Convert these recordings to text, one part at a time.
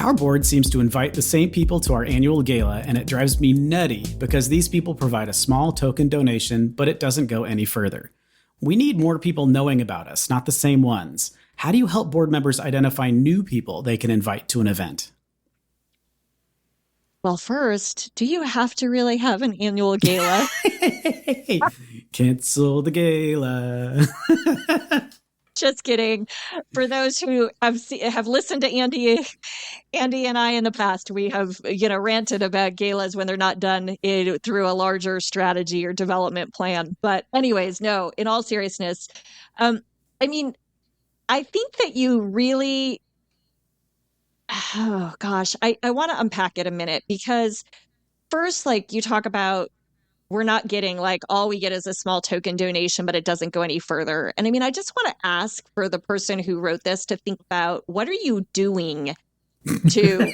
Our board seems to invite the same people to our annual gala, and it drives me nutty because these people provide a small token donation, but it doesn't go any further. We need more people knowing about us, not the same ones. How do you help board members identify new people they can invite to an event? Well, first, do you have to really have an annual gala? Cancel the gala. Just kidding. For those who have listened to Andy and I in the past, we have ranted about galas when they're not done through a larger strategy or development plan. But anyways, no. In all seriousness, I mean, I think that you really. Oh gosh, I want to unpack it a minute because first, like you talk about we're not getting like all we get is a small token donation, but it doesn't go any further. And I mean, I just want to ask for the person who wrote this to think about what are you doing to,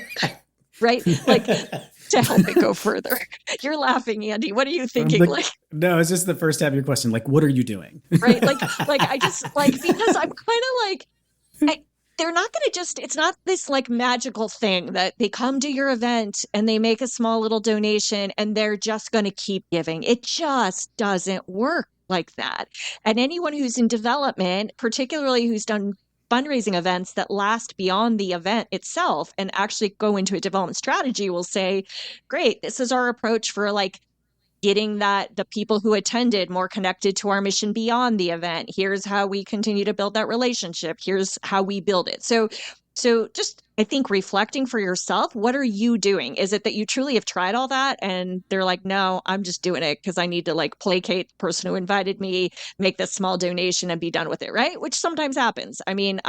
right? Like to help it go further. You're laughing, Andy. What are you thinking? No, it's just the first half of your question. Like, what are you doing? Right. Like I just because I'm kind of like, they're not going to it's not this like magical thing that they come to your event and they make a small little donation and they're just going to keep giving. It just doesn't work like that. And anyone who's in development, particularly who's done fundraising events that last beyond the event itself and actually go into a development strategy will say, great, this is our approach for like getting the people who attended more connected to our mission beyond the event. Here's how we continue to build that relationship. Here's how we build it. So just, I think, reflecting for yourself, what are you doing? Is it that you truly have tried all that and they're like, no, I'm just doing it because I need to like placate the person who invited me, make this small donation and be done with it, right? Which sometimes happens. I mean,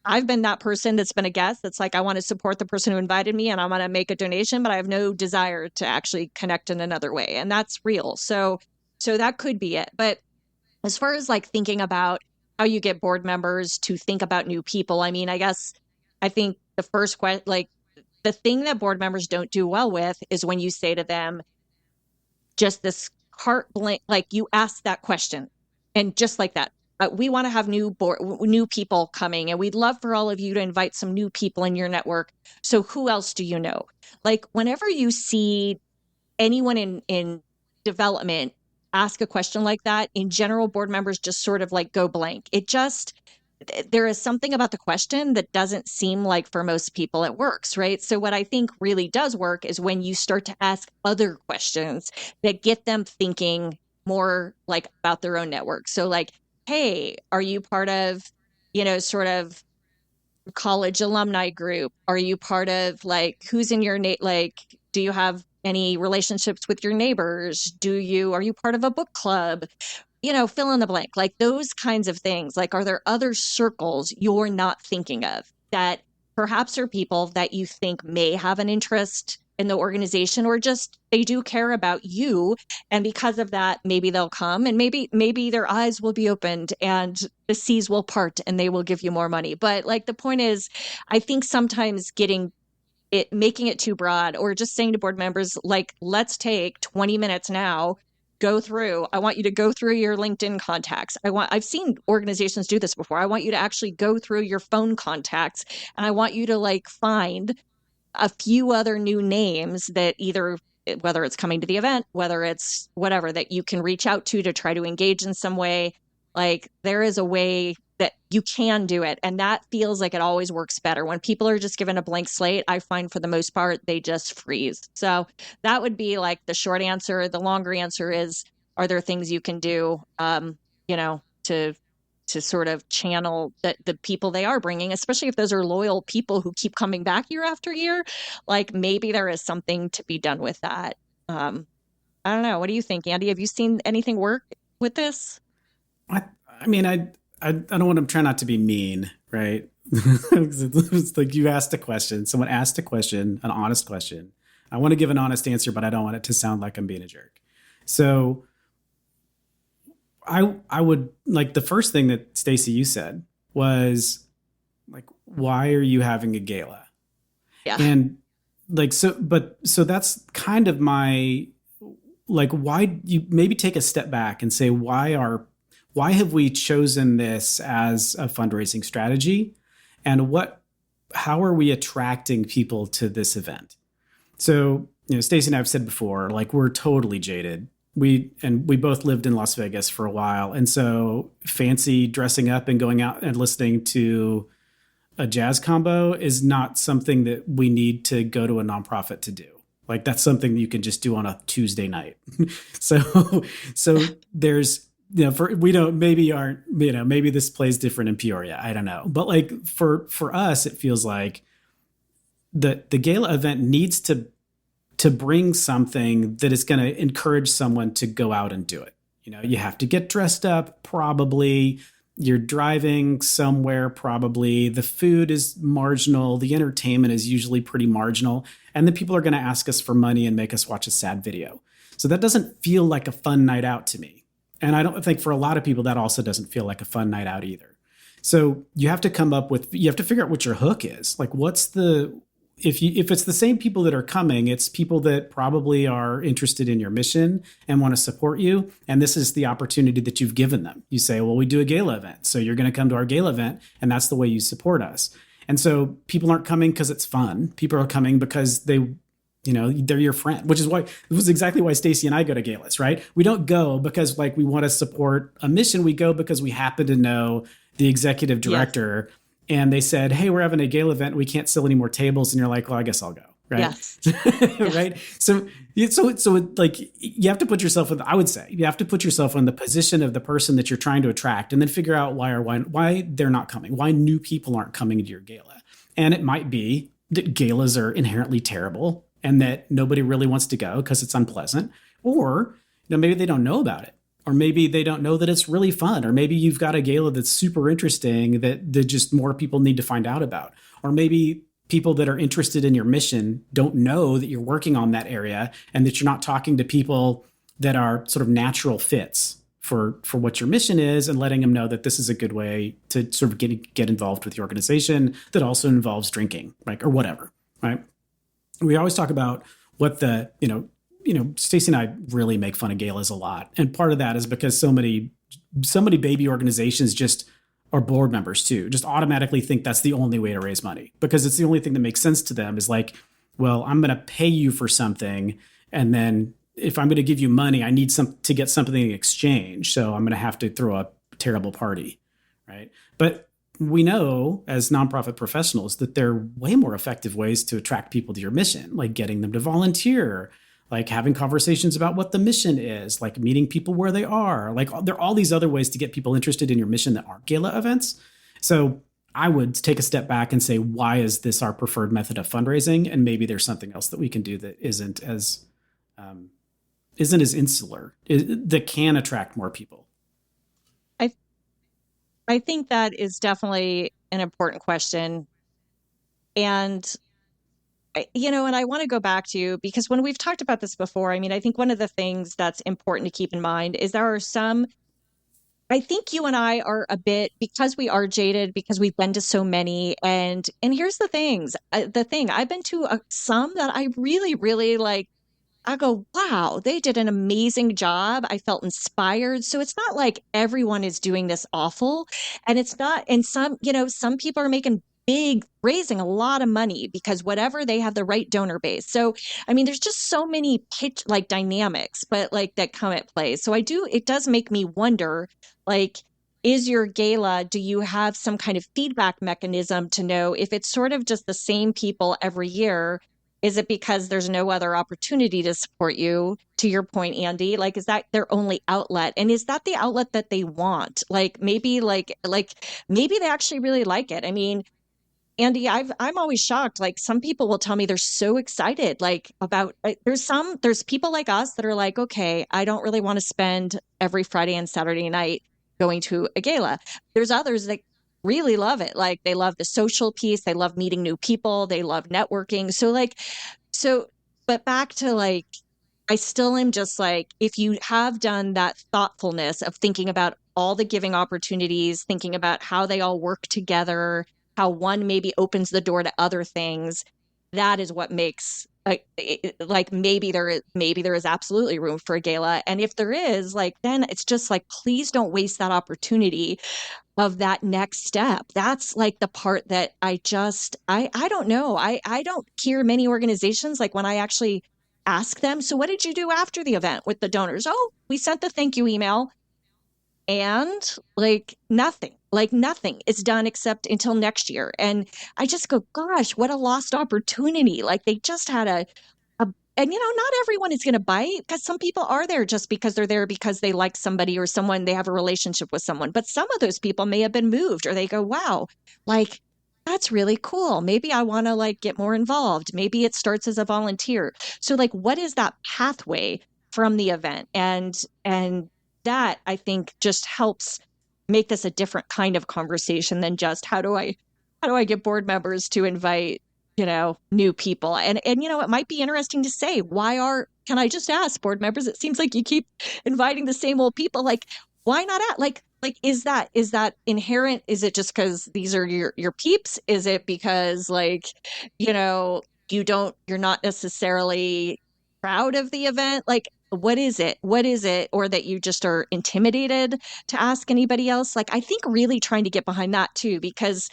I've been that person that's been a guest that's like, I want to support the person who invited me and I want to make a donation, but I have no desire to actually connect in another way. And that's real. So that could be it. But as far as like thinking about how you get board members to think about new people, I mean, I think the first question, like the thing that board members don't do well with is when you say to them, just this carte blanche, like you ask that question and just like that. We want to have new people coming and we'd love for all of you to invite some new people in your network. So who else do you know? Like whenever you see anyone in development ask a question like that, in general, board members just sort of like go blank. There is something about the question that doesn't seem like for most people it works, right? So what I think really does work is when you start to ask other questions that get them thinking more like about their own network. So like, hey, are you part of, sort of college alumni group? Are you part of like, who's in your, like, do you have any relationships with your neighbors? Are you part of a book club? Fill in the blank, like those kinds of things. Like, are there other circles you're not thinking of that perhaps are people that you think may have an interest in the organization or just they do care about you, and because of that maybe they'll come and maybe their eyes will be opened and the seas will part and they will give you more money. But like the point is, I think sometimes making it too broad or just saying to board members like, let's take 20 minutes now, I want you to go through your LinkedIn contacts. I've seen organizations do this before. I want you to actually go through your phone contacts and I want you to like find a few other new names that whether it's coming to the event, whether it's whatever, that you can reach out to try to engage in some way. Like there is a way that you can do it. And that feels like it always works better. When people are just given a blank slate, I find for the most part, they just freeze. So that would be like the short answer. The longer answer is, are there things you can do, to sort of channel the people they are bringing, especially if those are loyal people who keep coming back year after year, like maybe there is something to be done with that. I don't know. What do you think, Andy? Have you seen anything work with this? I mean, I don't want to try not to be mean, right? It's like you asked a question, someone asked a question, an honest question. I want to give an honest answer, but I don't want it to sound like I'm being a jerk. So I would like the first thing that Stacey, you said was like, why are you having a gala? Yeah. And like, so that's kind of my, like, why you maybe take a step back and say, why have we chosen this as a fundraising strategy? And what how are we attracting people to this event? So, Stacey and I have said before, like we're totally jaded. We both lived in Las Vegas for a while. And so fancy dressing up and going out and listening to a jazz combo is not something that we need to go to a nonprofit to do. Like that's something that you can just do on a Tuesday night. so there's, maybe this plays different in Peoria. I don't know. But like for us, it feels like the gala event needs to bring something that is going to encourage someone to go out and do it. You have to get dressed up, probably. You're driving somewhere, probably. The food is marginal. The entertainment is usually pretty marginal. And then people are going to ask us for money and make us watch a sad video. So that doesn't feel like a fun night out to me. And I don't think for a lot of people that also doesn't feel like a fun night out either. So you have to figure out what your hook is. Like if it's the same people that are coming, it's people that probably are interested in your mission and want to support you. And this is the opportunity that you've given them. You say, well, we do a gala event. So you're going to come to our gala event and that's the way you support us. And so people aren't coming because it's fun. People are coming because they're your friend, which was exactly why Stacey and I go to galas, right? We don't go because like we want to support a mission. We go because we happen to know the executive director. Yes. And they said, hey, we're having a gala event. We can't sell any more tables. And you're like, well, I guess I'll go. Right. Yes. Right. So like you have to put yourself in, I would say you have to put yourself in the position of the person that you're trying to attract and then figure out why they're not coming, why new people aren't coming to your gala. And it might be that galas are inherently terrible and that nobody really wants to go because it's unpleasant, or maybe they don't know about it. Or maybe they don't know that it's really fun. Or maybe you've got a gala that's super interesting that just more people need to find out about. Or maybe people that are interested in your mission don't know that you're working on that area and that you're not talking to people that are sort of natural fits for what your mission is and letting them know that this is a good way to sort of get involved with the organization that also involves drinking, right? Or whatever, right? We always talk about what Stacey and I really make fun of galas a lot. And part of that is because so many baby organizations just are board members too, just automatically think that's the only way to raise money because it's the only thing that makes sense to them is like, well, I'm going to pay you for something. And then if I'm going to give you money, I need to get something in exchange. So I'm going to have to throw a terrible party. Right. But we know as nonprofit professionals that there are way more effective ways to attract people to your mission, like getting them to volunteer, like having conversations about what the mission is, like meeting people where they are. Like there are all these other ways to get people interested in your mission that aren't gala events. So I would take a step back and say, why is this our preferred method of fundraising? And maybe there's something else that we can do that isn't as insular, that can attract more people. I think that is definitely an important question. And and I want to go back to, because when we've talked about this before, I mean, I think one of the things that's important to keep in mind is there are I think you and I are a bit, because we are jaded, because we've been to so many. And here's the thing, I've been to some that I really, really like. I go, wow, they did an amazing job. I felt inspired. So it's not like everyone is doing this awful. And it's not, and some people are making raising a lot of money because whatever, they have the right donor base. So, I mean, there's just so many dynamics, but like that come at play. So it does make me wonder, like, is your gala, do you have some kind of feedback mechanism to know if it's sort of just the same people every year? Is it because there's no other opportunity to support you? To your point, Andy, like, is that their only outlet? And is that the outlet that they want? Like, maybe maybe they actually really like it. I mean, Andy, I'm always shocked. Like, some people will tell me they're so excited, like, about, there's people like us that are like, okay, I don't really want to spend every Friday and Saturday night going to a gala. There's others that really love it. Like, they love the social piece. They love meeting new people. They love networking. But back to like, I still am just like, if you have done that thoughtfulness of thinking about all the giving opportunities, thinking about how they all work together, how one maybe opens the door to other things, that is what makes like maybe there is absolutely room for a gala. And if there is, like, then it's just like, please don't waste that opportunity of that next step. That's like the part that I don't know. I don't hear many organizations, like when I actually ask them, so what did you do after the event with the donors? Oh, we sent the thank you email. And nothing is done except until next year. And I just go, gosh, what a lost opportunity. Like they just had and not everyone is going to bite, because some people are there just because they're there because they like somebody or someone, they have a relationship with someone. But some of those people may have been moved, or they go, wow, like that's really cool. Maybe I want to like get more involved. Maybe it starts as a volunteer. So like, what is that pathway from the event? And that, I think, just helps make this a different kind of conversation than just how do I get board members to invite, new people. And it might be interesting to say, can I just ask board members? It seems like you keep inviting the same old people. Like, why not like is that inherent? Is it just because these are your peeps? Is it because like, you're not necessarily proud of the event? Like, what is it? Or that you just are intimidated to ask anybody else? Like, I think really trying to get behind that too, because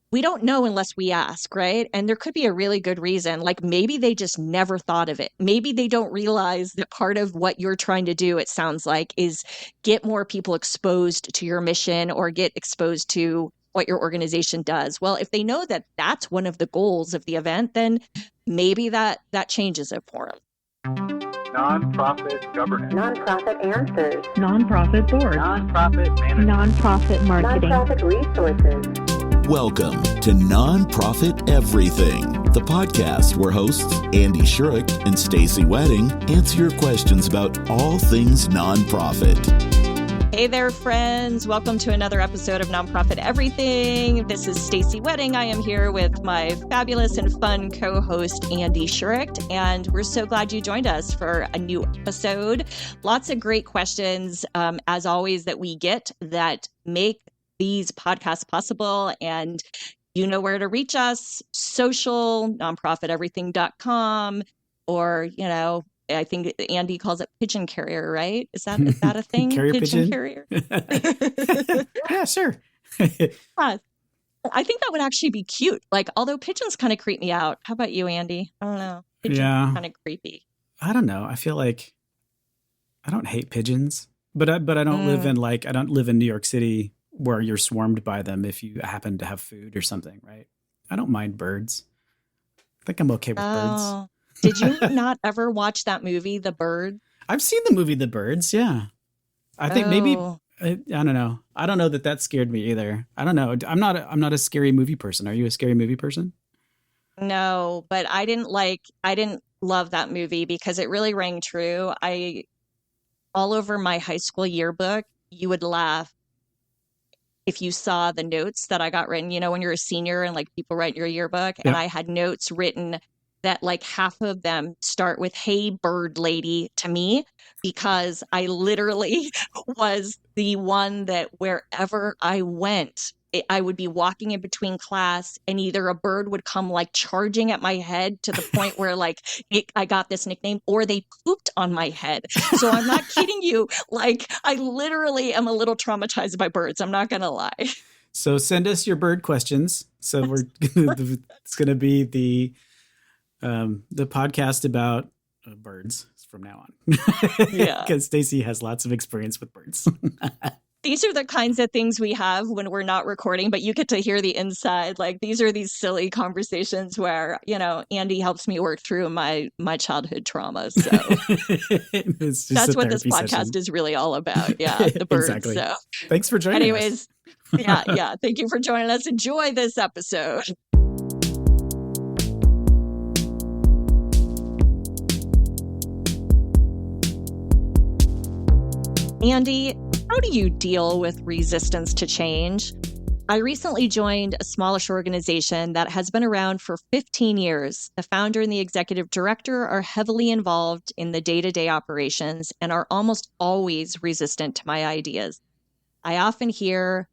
we don't know unless we ask, right? And there could be a really good reason. Like maybe they just never thought of it. Maybe they don't realize that part of what you're trying to do, it sounds like, is get more people exposed to your mission or get exposed to what your organization does. Well, if they know that that's one of the goals of the event, then maybe that changes it for them. Nonprofit governance. Nonprofit answers. Nonprofit board. Nonprofit management. Nonprofit marketing. Nonprofit resources. Welcome to Nonprofit Everything, the podcast where hosts Andy Shurick and Stacey Wedding answer your questions about all things nonprofit. Hey there, friends. Welcome to another episode of Nonprofit Everything. This is Stacey Wedding. I am here with my fabulous and fun co-host, Andy Shurick, and we're so glad you joined us for a new episode. Lots of great questions, as always, that we get that make these podcasts possible. And you know where to reach us: social, nonprofiteverything.com, or, I think Andy calls it pigeon carrier, right? Is that a thing? Pigeon carrier? Yeah, sure. I think that would actually be cute. Like, although pigeons kind of creep me out. How about you, Andy? I don't know. Pigeons are kind of creepy. I don't know. I feel like I don't hate pigeons, but I don't live in New York City where you're swarmed by them if you happen to have food or something, right? I don't mind birds. I think I'm okay with birds. Did you not ever watch that movie, The Bird? I've seen the movie The Birds, yeah. I think maybe, I don't know. I don't know that scared me either. I don't know. I'm not a scary movie person. Are you a scary movie person? No, but I didn't love that movie because it really rang true. All over my high school yearbook, you would laugh if you saw the notes that I got written, when you're a senior and like people write your yearbook. Yep. And I had notes written that like half of them start with, "Hey, bird lady," to me, because I literally was the one that wherever I went, I would be walking in between class and either a bird would come like charging at my head to the point where like I got this nickname, or they pooped on my head. So I'm not kidding you. Like I literally am a little traumatized by birds. I'm not going to lie. So send us your bird questions. So it's going to be the podcast about birds from now on. Yeah. Because Stacey has lots of experience with birds. These are the kinds of things we have when we're not recording, but you get to hear the inside. Like these are these silly conversations where, Andy helps me work through my childhood trauma. So that's what this podcast is really all about. Yeah, the birds. Exactly. So thanks for joining us. Yeah. Thank you for joining us. Enjoy this episode. Andy, how do you deal with resistance to change? I recently joined a smallish organization that has been around for 15 years. The founder and the executive director are heavily involved in the day-to-day operations and are almost always resistant to my ideas. I often hear,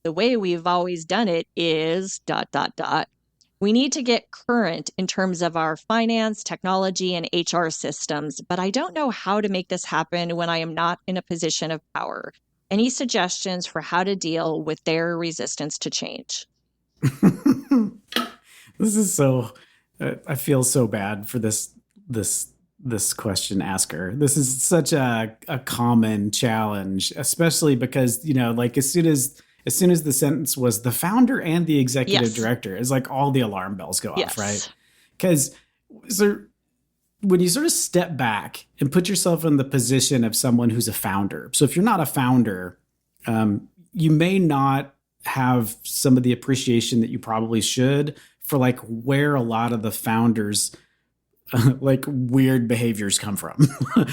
"The way we've always done it is ... We need to get current in terms of our finance, technology, and HR systems, but I don't know how to make this happen when I am not in a position of power. Any suggestions for how to deal with their resistance to change? This is so. I feel so bad for this question asker. This is such a common challenge, especially because like as soon as the sentence was the founder and the executive Yes. director, it's like all the alarm bells go Yes. off, right? Because when you sort of step back and put yourself in the position of someone who's a founder. So if you're not a founder, you may not have some of the appreciation that you probably should for like where a lot of the founders like weird behaviors come from.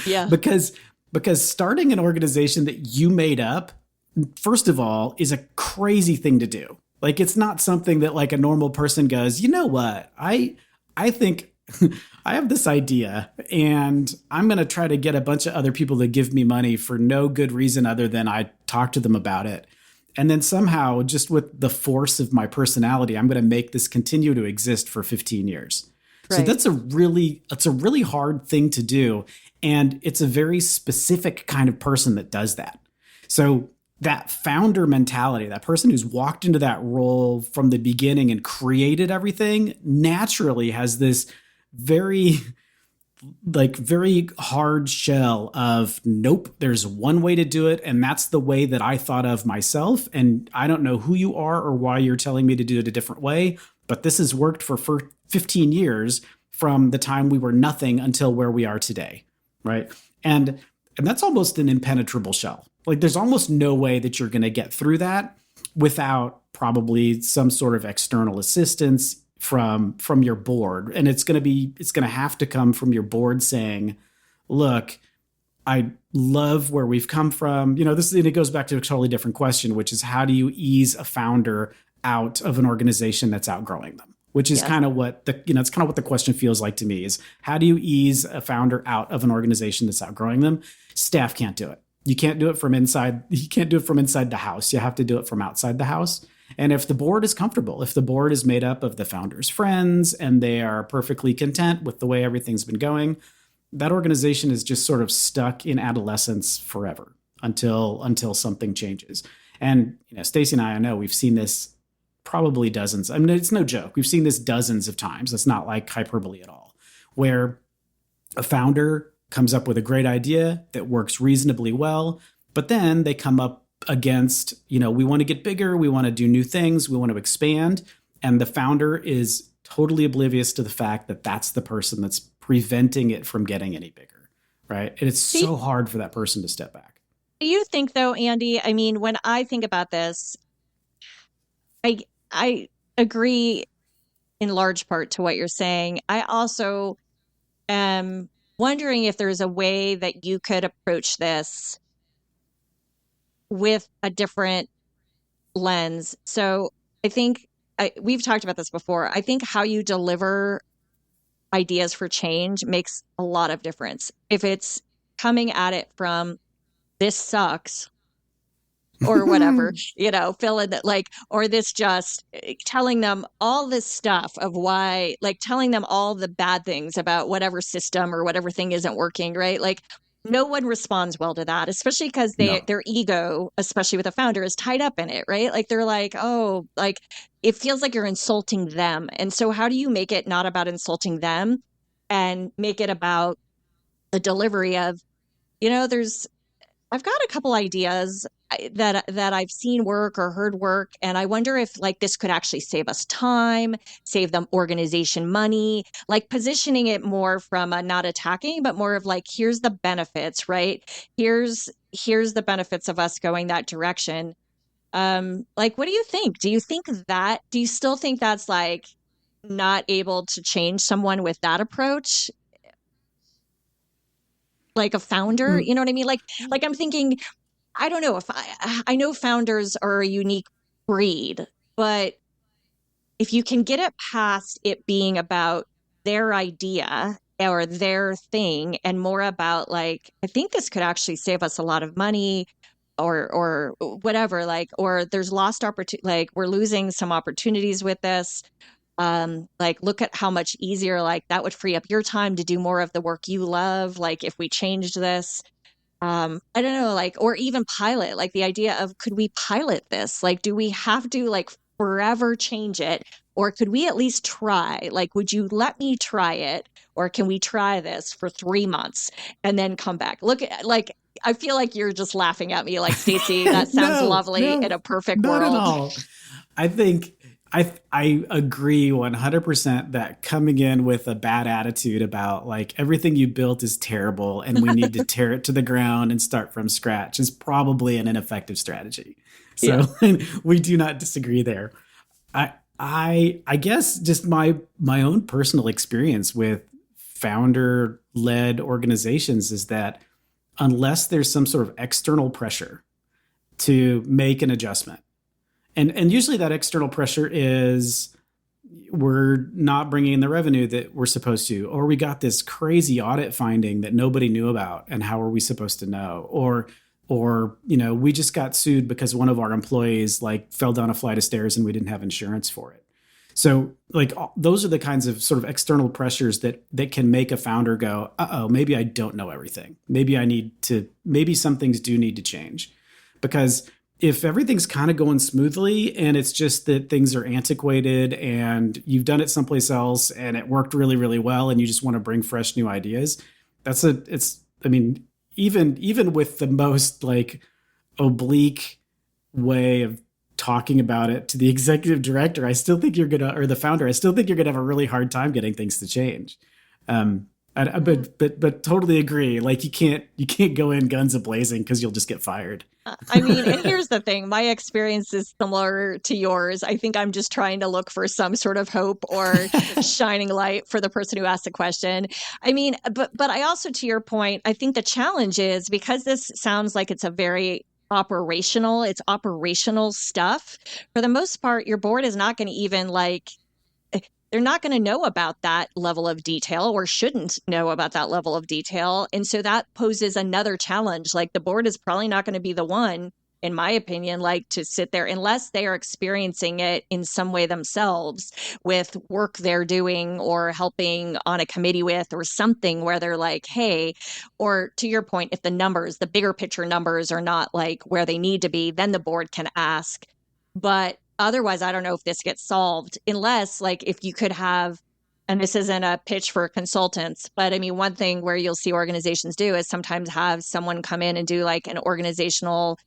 Yeah. because starting an organization that you made up, first of all, is a crazy thing to do. Like it's not something that like a normal person goes, you know what? I think I have this idea and I'm going to try to get a bunch of other people to give me money for no good reason other than I talk to them about it. And then somehow, just with the force of my personality, I'm going to make this continue to exist for 15 years. Right. So it's a really hard thing to do. And it's a very specific kind of person that does that. So that founder mentality, that person who's walked into that role from the beginning and created everything, naturally has this very hard shell of, nope, there's one way to do it. And that's the way that I thought of myself. And I don't know who you are or why you're telling me to do it a different way, but this has worked for 15 years from the time we were nothing until where we are today. Right. And that's almost an impenetrable shell. Like there's almost no way that you're going to get through that without probably some sort of external assistance from your board. And it's going to have to come from your board saying, look, I love where we've come from. It goes back to a totally different question, which is how do you ease a founder out of an organization that's outgrowing them? Which is kind of what it's kind of what the question feels like to me is how do you ease a founder out of an organization that's outgrowing them? Staff can't do it. You can't do it from inside. You can't do it from inside the house. You have to do it from outside the house. And if the board is comfortable, if the board is made up of the founder's friends and they are perfectly content with the way everything's been going, that organization is just sort of stuck in adolescence forever until something changes. And Stacey and I know we've seen this probably dozens. I mean, it's no joke. We've seen this dozens of times. It's not like hyperbole at all, where a founder comes up with a great idea that works reasonably well, but then they come up against, we want to get bigger, we want to do new things, we want to expand. And the founder is totally oblivious to the fact that that's the person that's preventing it from getting any bigger, right? And it's so hard for that person to step back. Do you think though, Andy, I mean, when I think about this, I agree in large part to what you're saying. I also am wondering if there's a way that you could approach this with a different lens. So I think we've talked about this before. I think how you deliver ideas for change makes a lot of difference. If it's coming at it from this sucks or whatever, fill in that, like, or this just telling them all this stuff of why, like telling them all the bad things about whatever system or whatever thing isn't working, right? Like no one responds well to that, especially because their ego, especially with a founder, is tied up in it, right? Like they're like, oh, like it feels like you're insulting them. And so how do you make it not about insulting them and make it about the delivery of, I've got a couple ideas that I've seen work or heard work. And I wonder if like this could actually save us time, save them organization money, like positioning it more from not attacking, but more of like, here's the benefits, right? Here's the benefits of us going that direction. Like, what do you think? Do you still think that's like not able to change someone with that approach? Like a founder, you know what I mean? Like I'm thinking, I don't know if I know founders are a unique breed, but if you can get it past it being about their idea or their thing and more about like, I think this could actually save us a lot of money or whatever, like, or there's lost opportunity, like we're losing some opportunities with this. Like, look at how much easier, like that would free up your time to do more of the work you love. Like if we changed this, I don't know, like, or even pilot, like the idea of, could we pilot this? Like, do we have to like forever change it? Or could we at least try? Like, would you let me try it? Or can we try this for 3 months and then come back? Look at, like, I feel like you're just laughing at me like, Stacey, that sounds lovely in a perfect not world. At all. I think I agree 100% that coming in with a bad attitude about like everything you built is terrible and we need to tear it to the ground and start from scratch is probably an ineffective strategy. So we do not disagree there. I guess just my own personal experience with founder-led organizations is that unless there's some sort of external pressure to make an adjustment, and usually that external pressure is we're not bringing in the revenue that we're supposed to, or we got this crazy audit finding that nobody knew about, and how are we supposed to know? Or we just got sued because one of our employees like fell down a flight of stairs and we didn't have insurance for it. So like those are the kinds of sort of external pressures that can make a founder go, uh-oh, maybe I don't know everything. Maybe some things do need to change. Because if everything's kind of going smoothly and it's just that things are antiquated and you've done it someplace else and it worked really, really well and you just want to bring fresh new ideas, even with the most like oblique way of talking about it to the executive director, I still think or the founder, I still think you're gonna have a really hard time getting things to change. But totally agree. Like you can't go in guns a-blazing because you'll just get fired. I mean, and here's the thing. My experience is similar to yours. I think I'm just trying to look for some sort of hope or shining light for the person who asked the question. I mean, but I also, to your point, I think the challenge is because this sounds like it's it's operational stuff. For the most part, your board is not going to even they're not going to know about that level of detail or shouldn't know about that level of detail. And so that poses another challenge. Like the board is probably not going to be the one, in my opinion, like to sit there unless they are experiencing it in some way themselves with work they're doing or helping on a committee with or something where they're like, hey, or to your point, if the bigger picture numbers are not like where they need to be, then the board can ask. But otherwise, I don't know if this gets solved unless like if you could have, and this isn't a pitch for consultants, but I mean, one thing where you'll see organizations do is sometimes have someone come in and do like an organizational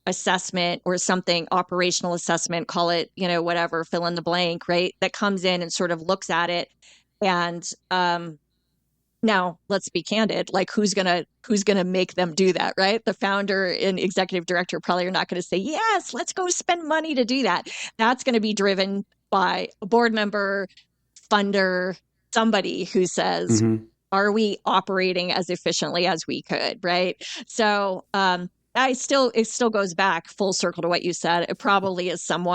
assessment or something, operational assessment, call it, whatever, fill in the blank, right? That comes in and sort of looks at it. And now let's be candid, like who's gonna make them do that, right? The founder and executive director probably are not going to say, yes, let's go spend money to do that. That's going to be driven by a board member, funder, somebody who says, are we operating as efficiently as we could, right? So it still goes back full circle to what you said. It probably is some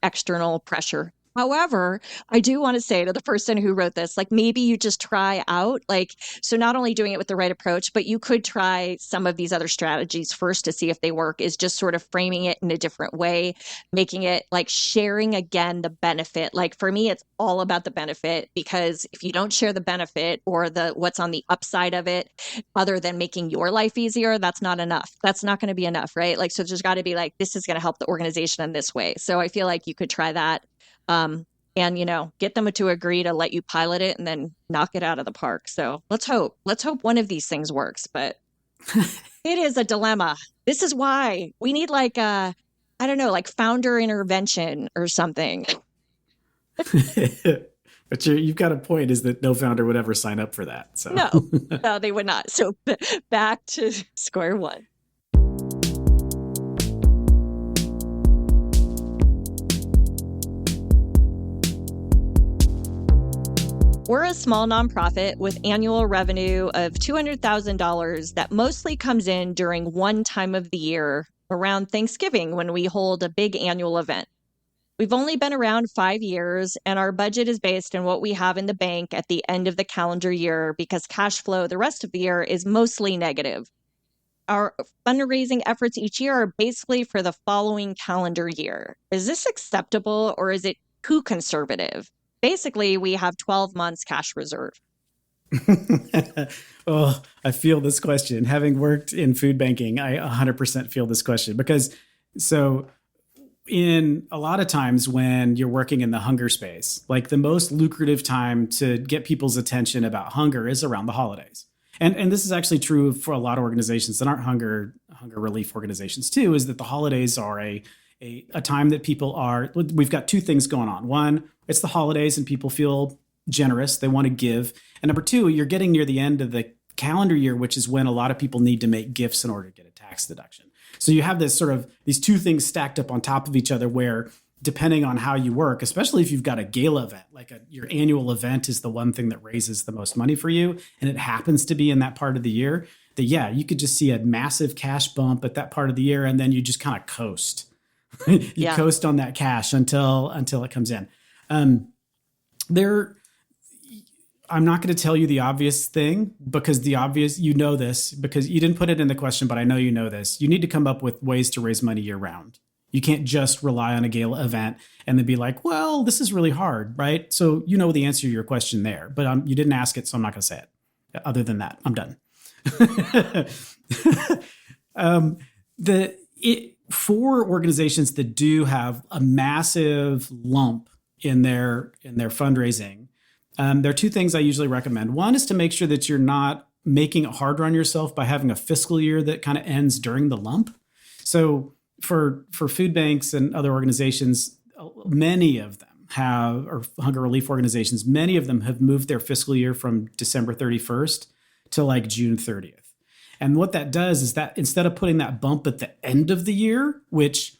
external pressure. However, I do want to say to the person who wrote this, like maybe you just try out, like, so not only doing it with the right approach, but you could try some of these other strategies first to see if they work, is just sort of framing it in a different way, making it like sharing again the benefit. Like for me, it's all about the benefit, because if you don't share the benefit or what's on the upside of it, other than making your life easier, that's not enough. That's not going to be enough, right? Like, so there's got to be like, this is going to help the organization in this way. So I feel like you could try that. And, get them to agree to let you pilot it and then knock it out of the park. So let's hope one of these things works, but it is a dilemma. This is why we need like founder intervention or something. But you've got a point, is that no founder would ever sign up for that. So No, they would not. So back to square one. We're a small nonprofit with annual revenue of $200,000 that mostly comes in during one time of the year, around Thanksgiving, when we hold a big annual event. We've only been around 5 years, and our budget is based on what we have in the bank at the end of the calendar year, because cash flow the rest of the year is mostly negative. Our fundraising efforts each year are basically for the following calendar year. Is this acceptable, or is it too conservative? basically we have 12 months cash reserve. Oh, I feel this question. Having worked in food banking, I 100% feel this question because in a lot of times when you're working in the hunger space, like the most lucrative time to get people's attention about hunger is around the holidays. And this is actually true for a lot of organizations that aren't hunger relief organizations too, is that the holidays are a time that we've got two things going on. One, it's the holidays and people feel generous. They want to give. And number two, you're getting near the end of the calendar year, which is when a lot of people need to make gifts in order to get a tax deduction. So you have this sort of these two things stacked up on top of each other where depending on how you work, especially if you've got a gala event, like your annual event is the one thing that raises the most money for you. And it happens to be in that part of the year that, you could just see a massive cash bump at that part of the year. And then you just kind of coast. You coast on that cash until it comes in. I'm not going to tell you the obvious thing because you know this because you didn't put it in the question, but I know you know this. You need to come up with ways to raise money year round. You can't just rely on a gala event and then be like, well, this is really hard, right? So you know the answer to your question there, but you didn't ask it, so I'm not going to say it. Other than that, I'm done. For organizations that do have a massive lump in their fundraising, there are two things I usually recommend. One is to make sure that you're not making it harder on yourself by having a fiscal year that kind of ends during the lump. So for food banks and other organizations, many of them or hunger relief organizations, many of them have moved their fiscal year from December 31st to like June 30th. And what that does is that instead of putting that bump at the end of the year, which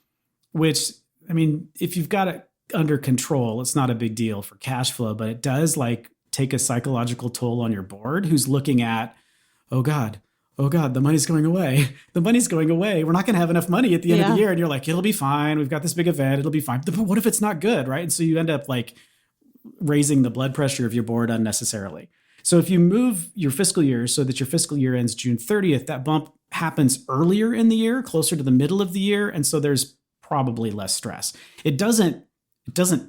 I mean, if you've got it under control, it's not a big deal for cash flow, but it does like take a psychological toll on your board who's looking at, oh God, the money's going away. The money's going away. We're not going to have enough money at the end of the year. And you're like, it'll be fine. We've got this big event. It'll be fine. But what if it's not good, right? And so you end up like raising the blood pressure of your board unnecessarily. So if you move your fiscal year so that your fiscal year ends June 30th, that bump happens earlier in the year, closer to the middle of the year. And so there's probably less stress. It doesn't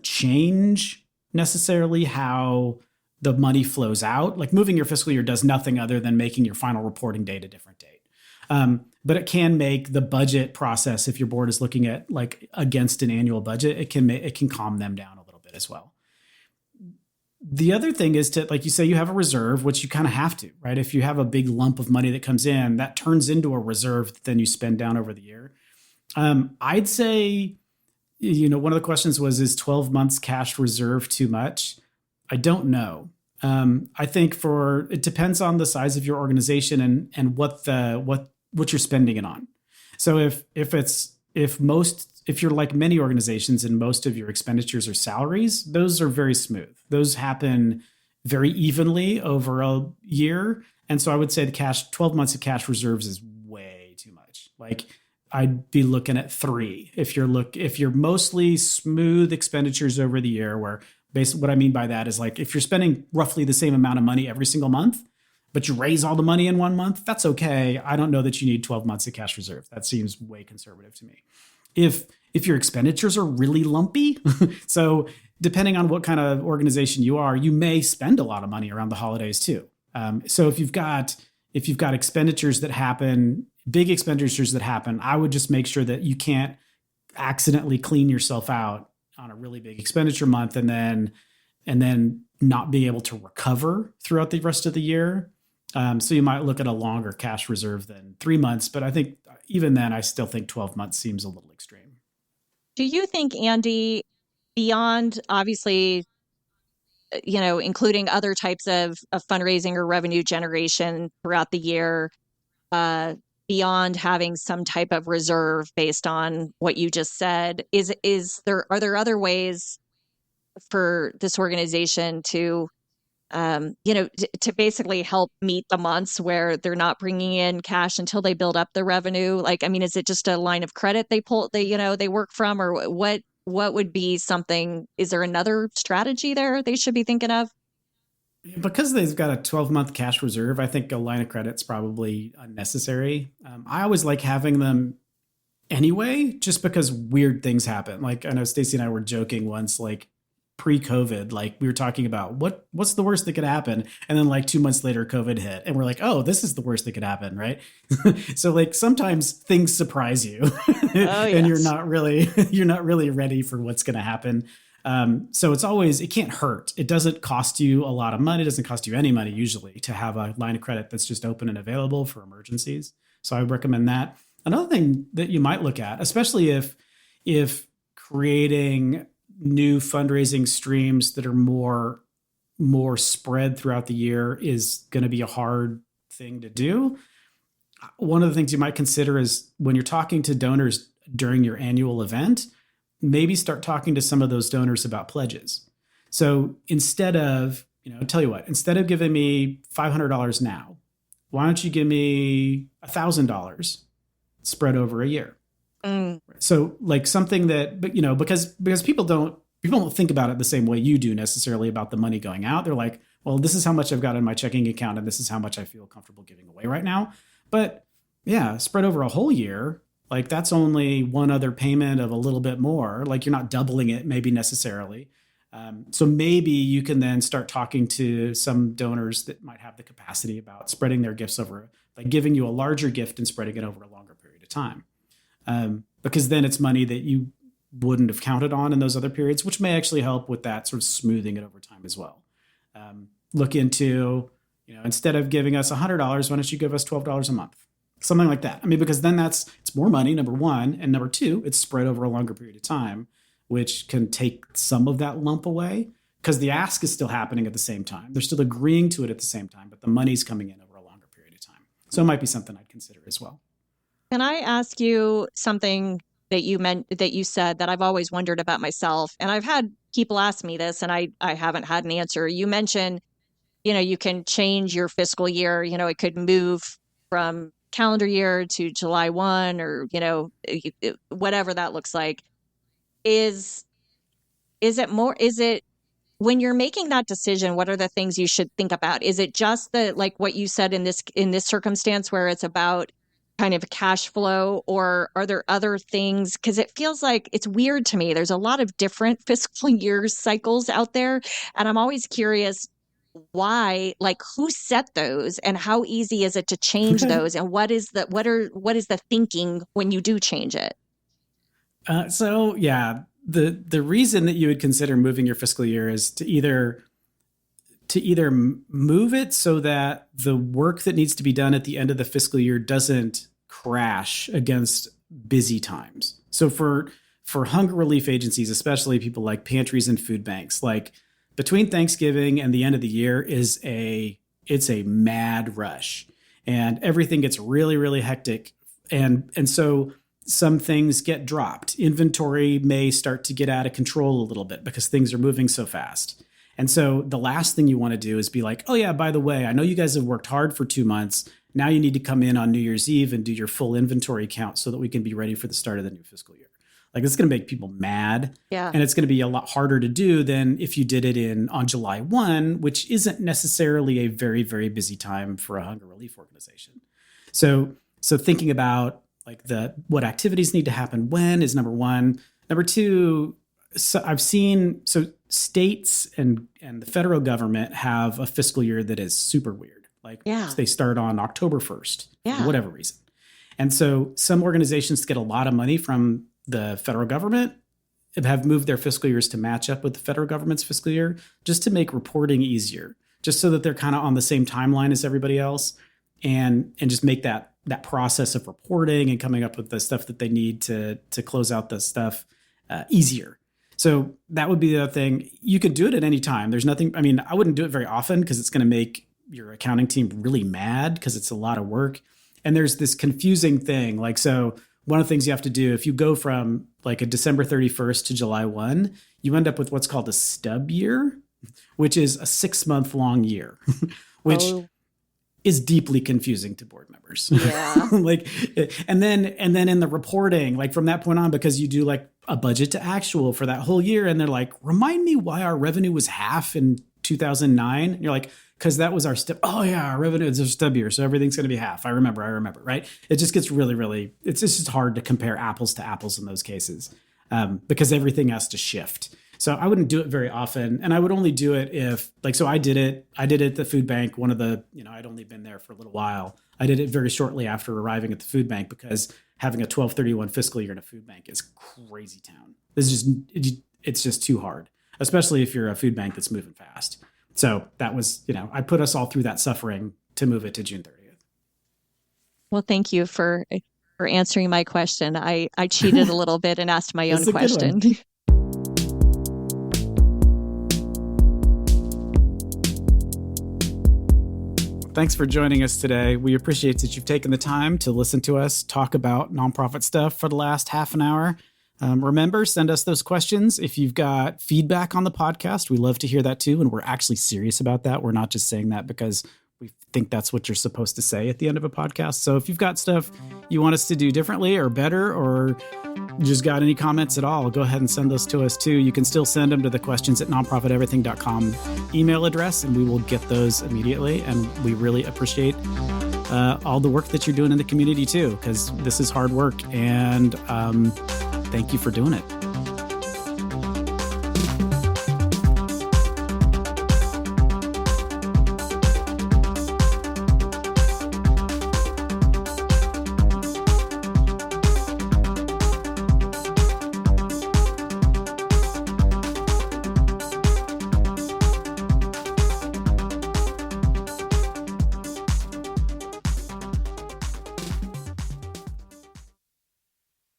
change necessarily how the money flows out. Like moving your fiscal year does nothing other than making your final reporting date a different date. But it can make the budget process, if your board is looking at like against an annual budget, it can calm them down a little bit as well. The other thing is to, like you say, you have a reserve, which you kind of have to, right? If you have a big lump of money that comes in, that turns into a reserve that then you spend down over the year. I'd say, one of the questions was, is 12 months cash reserve too much? I don't know. I think it depends on the size of your organization and what you're spending it on. So if you're like many organizations and most of your expenditures are salaries, those are very smooth. Those happen very evenly over a year. And so I would say 12 months of cash reserves is way too much. Like I'd be looking at 3. If you're mostly smooth expenditures over the year, where basically what I mean by that is like if you're spending roughly the same amount of money every single month, but you raise all the money in 1 month, that's okay. I don't know that you need 12 months of cash reserve. That seems way conservative to me. If your expenditures are really lumpy, so depending on what kind of organization you are, you may spend a lot of money around the holidays too. So if you've got expenditures that happen, big expenditures that happen, I would just make sure that you can't accidentally clean yourself out on a really big expenditure month and then not be able to recover throughout the rest of the year. So you might look at a longer cash reserve than 3 months, but I think even then, I still think 12 months seems a little extreme. Do you think, Andy, beyond obviously, including other types of fundraising or revenue generation throughout the year, beyond having some type of reserve based on what you just said, are there other ways for this organization to to basically help meet the months where they're not bringing in cash until they build up the revenue? Like, I mean, is it just a line of credit they work from, or what would be something? Is there another strategy there they should be thinking of? Because they've got a 12-month cash reserve, I think a line of credit's probably unnecessary. I always like having them anyway, just because weird things happen. Like I know Stacey and I were joking once, like pre-COVID, like we were talking about what's the worst that could happen, and then like 2 months later COVID hit and we're like, oh, this is the worst that could happen, right? So like sometimes things surprise you. And you're not really ready for what's going to happen. So it can't hurt. It doesn't cost you a lot of money. It doesn't cost you any money usually to have a line of credit that's just open and available for emergencies. So I would recommend that. Another thing that you might look at, especially if creating new fundraising streams that are more spread throughout the year is going to be a hard thing to do. One of the things you might consider is when you're talking to donors during your annual event, maybe start talking to some of those donors about pledges. So instead of, tell you what, instead of giving me $500 now, why don't you give me $1,000 spread over a year? So like something that, because people don't think about it the same way you do necessarily about the money going out. They're like, well, this is how much I've got in my checking account and this is how much I feel comfortable giving away right now. But yeah, spread over a whole year, like that's only one other payment of a little bit more. Like you're not doubling it maybe necessarily. So maybe you can then start talking to some donors that might have the capacity about spreading their gifts over, like giving you a larger gift and spreading it over a longer period of time. Because then it's money that you wouldn't have counted on in those other periods, which may actually help with that sort of smoothing it over time as well. Look into, instead of giving us $100, why don't you give us $12 a month? Something like that. I mean, because then it's more money, number one, and number two, it's spread over a longer period of time, which can take some of that lump away because the ask is still happening at the same time. They're still agreeing to it at the same time, but the money's coming in over a longer period of time. So it might be something I'd consider as well. Can I ask you something that you said that I've always wondered about myself? And I've had people ask me this and I haven't had an answer. You mentioned, you can change your fiscal year, it could move from calendar year to July 1 or, whatever that looks like. Is it when you're making that decision, what are the things you should think about? Is it just like what you said in this circumstance where it's about kind of cash flow, or are there other things? Because it feels like it's weird to me. There's a lot of different fiscal year cycles out there. And I'm always curious why, like who set those and how easy is it to change those? And what is the thinking when you do change it? So yeah, the reason that you would consider moving your fiscal year is to either move it so that the work that needs to be done at the end of the fiscal year doesn't crash against busy times. So for hunger relief agencies, especially people like pantries and food banks, like between Thanksgiving and the end of the year it's a mad rush and everything gets really, really hectic. And so some things get dropped. Inventory may start to get out of control a little bit because things are moving so fast. And so the last thing you want to do is be like, oh yeah, by the way, I know you guys have worked hard for 2 months. Now you need to come in on New Year's Eve and do your full inventory count so that we can be ready for the start of the new fiscal year. Like it's going to make people mad. Yeah. And it's going to be a lot harder to do than if you did it on July 1, which isn't necessarily a very, very busy time for a hunger relief organization. So thinking about like what activities need to happen when is number one. Number two, so states and the federal government have a fiscal year that is super weird. Like they start on October 1st for whatever reason. And so some organizations get a lot of money from the federal government, have moved their fiscal years to match up with the federal government's fiscal year just to make reporting easier, just so that they're kind of on the same timeline as everybody else and just make that process of reporting and coming up with the stuff that they need to close out the stuff easier. So that would be the other thing. You could do it at any time. There's nothing, I wouldn't do it very often because it's going to make your accounting team really mad because it's a lot of work. And there's this confusing thing. Like, so one of the things you have to do, if you go from like a December 31st to July 1, you end up with what's called a stub year, which is a 6-month long year, which is deeply confusing to board members. Yeah. and then in the reporting, like from that point on, because you do like a budget to actual for that whole year. And they're like, remind me why our revenue was half in 2009. And you're like, because that was our step. Oh yeah, our revenue is a stub year, so everything's going to be half. I remember, right? It just gets really, really, it's just hard to compare apples to apples in those cases because everything has to shift. So I wouldn't do it very often. And I would only do it if, like, so I did it at the food bank. One of the, I'd only been there for a little while. I did it very shortly after arriving at the food bank because having a 12/31 fiscal year in a food bank is crazy town. It's just too hard, especially if you're a food bank that's moving fast. So that was, I put us all through that suffering to move it to June 30th. Well, thank you for answering my question. I cheated a little bit and asked my own question. Thanks for joining us today. We appreciate that you've taken the time to listen to us talk about nonprofit stuff for the last half an hour. Remember, send us those questions. If you've got feedback on the podcast, we love to hear that too. And we're actually serious about that. We're not just saying that because we think that's what you're supposed to say at the end of a podcast. So if you've got stuff you want us to do differently or better, or just got any comments at all, go ahead and send those to us too. You can still send them to the questions@nonprofiteverything.com email address, and we will get those immediately. And we really appreciate all the work that you're doing in the community too, because this is hard work. And thank you for doing it.